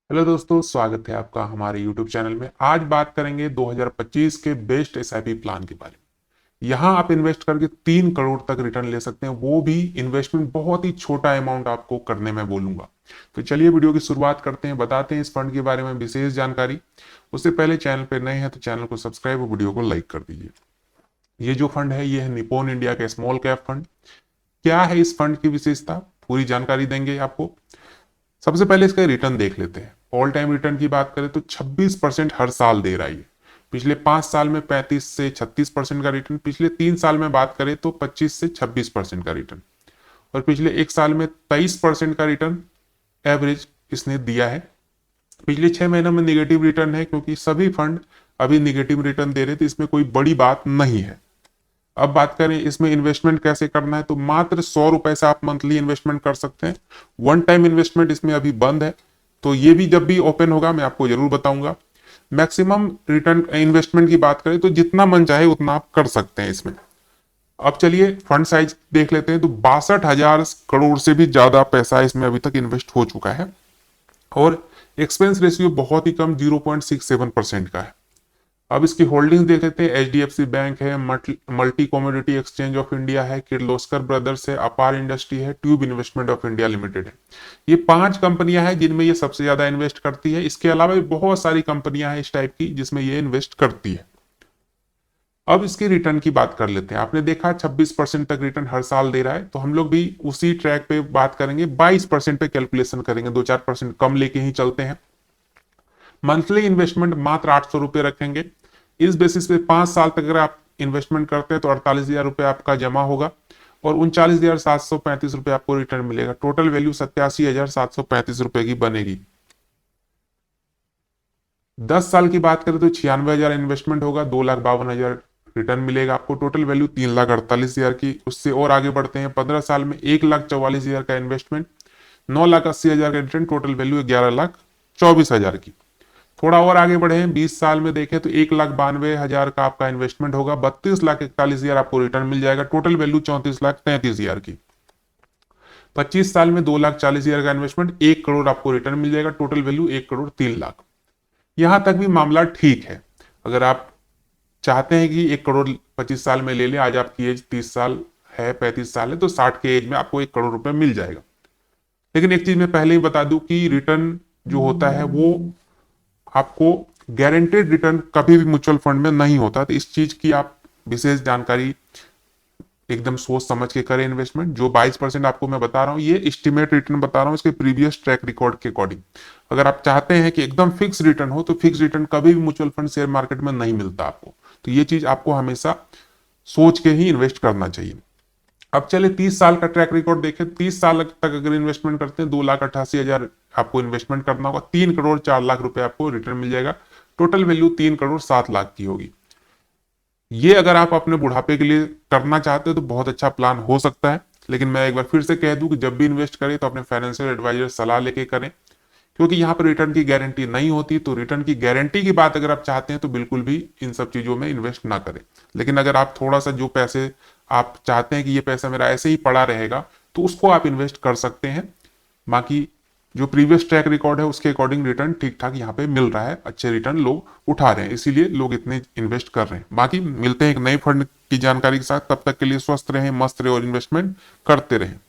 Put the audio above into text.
Hello दोस्तों, स्वागत है आपका हमारे YouTube चैनल में। आज बात करेंगे 2025 के बेस्ट एसआईपी प्लान के बारे में। यहां आप इन्वेस्ट करके 3 करोड़ तक रिटर्न ले सकते हैं, वो भी इन्वेस्टमेंट बहुत ही छोटा अमाउंट आपको करने में बोलूंगा। तो चलिए वीडियो की शुरुआत करते हैं, बताते हैं इस फंड के बारे में विशेष जानकारी। उससे पहले चैनल पर नए हैं तो चैनल को सब्सक्राइब और वीडियो को लाइक कर दीजिए। ये जो फंड है ये है निप्पॉन इंडिया का स्मॉल कैप फंड। क्या है इस फंड की विशेषता, पूरी जानकारी देंगे आपको। सबसे पहले इसका रिटर्न देख लेते हैं। ऑल टाइम रिटर्न की बात करें तो 26% हर साल दे रहा है ये। पिछले 5 साल में 35 से 36% का रिटर्न, पिछले 3 साल में बात करें तो 25 से 26% का रिटर्न, और पिछले 1 साल में 23% का रिटर्न एवरेज इसने दिया है। पिछले 6 महीनों में निगेटिव रिटर्न है, क्योंकि सभी फंड अभी निगेटिव रिटर्न दे रहे थे, इसमें कोई बड़ी बात नहीं है। अब बात करें इसमें इन्वेस्टमेंट कैसे करना है, तो मात्र 100 रुपए से आप मंथली इन्वेस्टमेंट कर सकते हैं। वन टाइम इन्वेस्टमेंट इसमें अभी बंद है, तो ये भी जब भी ओपन होगा मैं आपको जरूर बताऊंगा। मैक्सिमम रिटर्न इन्वेस्टमेंट की बात करें तो जितना मन चाहे उतना आप कर सकते हैं इसमें। अब चलिए फंड साइज देख लेते हैं, तो 62,000 करोड़ से भी ज्यादा पैसा इसमें अभी तक इन्वेस्ट हो चुका है, और एक्सपेंस रेशियो बहुत ही कम 0.67% का है। अब इसकी होल्डिंग्स देख लेते हैं। एचडीएफसी बैंक है, multi commodity exchange of India है, किर्लोस्कर ब्रदर्स है, अपार इंडस्ट्री है, tube investment of India limited है। ये 5 कंपनियां हैं जिनमें ये सबसे ज्यादा इन्वेस्ट करती है। इसके अलावा भी बहुत सारी कंपनियां हैं इस टाइप की जिसमें ये इन्वेस्ट करती है। अब इसकी रिटर्न की बात कर लेते हैं। आपने देखा 26% तक रिटर्न हर साल दे रहा है, तो हम लोग भी उसी ट्रैक पे बात करेंगे। 22% पे कैलकुलेशन करेंगे, 2-4% कम लेके ही चलते हैं। मंथली इन्वेस्टमेंट मात्र 800 रुपये रखेंगे। इस बेसिस पे 5 साल तक अगर आप इन्वेस्टमेंट करते हैं तो 48,000 रुपये आपका जमा होगा, और 39,735 रुपये आपको रिटर्न मिलेगा। टोटल वैल्यू 87,735 रुपये की बनेगी। 10 साल की बात करें तो 96,000 इन्वेस्टमेंट होगा, 2,52,000 रिटर्न मिलेगा आपको। टोटल वैल्यू 3,48,000 की। उससे और आगे बढ़ते हैं, 15 साल में 1,44,000 का इन्वेस्टमेंट, 9,80,000 का रिटर्न, टोटल वैल्यू 11,24,000 की। थोड़ा और आगे बढ़े हैं, 20 साल में देखें तो 1,92,000 का आपका इन्वेस्टमेंट होगा, 32,41,000 आपको रिटर्न मिल जाएगा। टोटल वैल्यू 34,33,000 की। 25 साल में 2,40,000 का इन्वेस्टमेंट, 1 करोड़ आपको रिटर्न मिल जाएगा। Total value 1,03,00,000। यहां तक भी मामला ठीक है। अगर आप चाहते हैं कि 1 करोड़ 25 साल में ले लें, आज आपकी एज 30 साल है, 35 साल है, तो 60 के एज में आपको 1 करोड़ रुपए मिल जाएगा। लेकिन एक चीज मैं पहले ही बता दूं कि रिटर्न जो होता है वो आपको गारंटेड रिटर्न कभी भी म्यूचुअल फंड में नहीं होता। तो इस चीज की आप विशेष जानकारी एकदम सोच समझ के करें इन्वेस्टमेंट। जो 22% आपको मैं बता रहा हूँ ये एस्टिमेट रिटर्न बता रहा हूँ इसके प्रीवियस ट्रैक रिकॉर्ड के अकॉर्डिंग। अगर आप चाहते हैं कि एकदम फिक्स रिटर्न हो, तो फिक्स रिटर्न कभी भी म्यूचुअल फंड शेयर मार्केट में नहीं मिलता आपको। तो ये चीज आपको हमेशा सोच के ही इन्वेस्ट करना चाहिए। अब चले 30 साल का ट्रैक रिकॉर्ड देखें। 30 साल तक अगर इन्वेस्टमेंट करते हैं, 2,88,000 आपको इन्वेस्टमेंट करना होगा, 3,04,00,000 रुपए आपको रिटर्न मिल जाएगा। टोटल वैल्यू 3,07,00,000 की होगी। ये अगर आप अपने बुढ़ापे के लिए करना चाहते हो तो बहुत अच्छा प्लान हो सकता है। लेकिन मैं एक बार फिर से कह दूं कि जब भी इन्वेस्ट करें तो अपने फाइनेंशियल एडवाइजर सलाह लेके करें, क्योंकि यहाँ पर रिटर्न की गारंटी नहीं होती। तो रिटर्न की गारंटी की बात अगर आप चाहते हैं तो बिल्कुल भी इन सब चीजों में इन्वेस्ट ना करें। लेकिन अगर आप थोड़ा सा जो पैसे आप चाहते हैं कि ये पैसा मेरा ऐसे ही पड़ा रहेगा, तो उसको आप इन्वेस्ट कर सकते हैं। बाकी जो प्रीवियस ट्रैक रिकॉर्ड है उसके अकॉर्डिंग रिटर्न ठीक ठाक यहाँ पे मिल रहा है, अच्छे रिटर्न लोग उठा रहे हैं, इसीलिए लोग इतने इन्वेस्ट कर रहे हैं। बाकी मिलते हैं एक नए फंड की जानकारी के साथ, तब तक के लिए स्वस्थ रहें, मस्त रहें और इन्वेस्टमेंट करते रहें।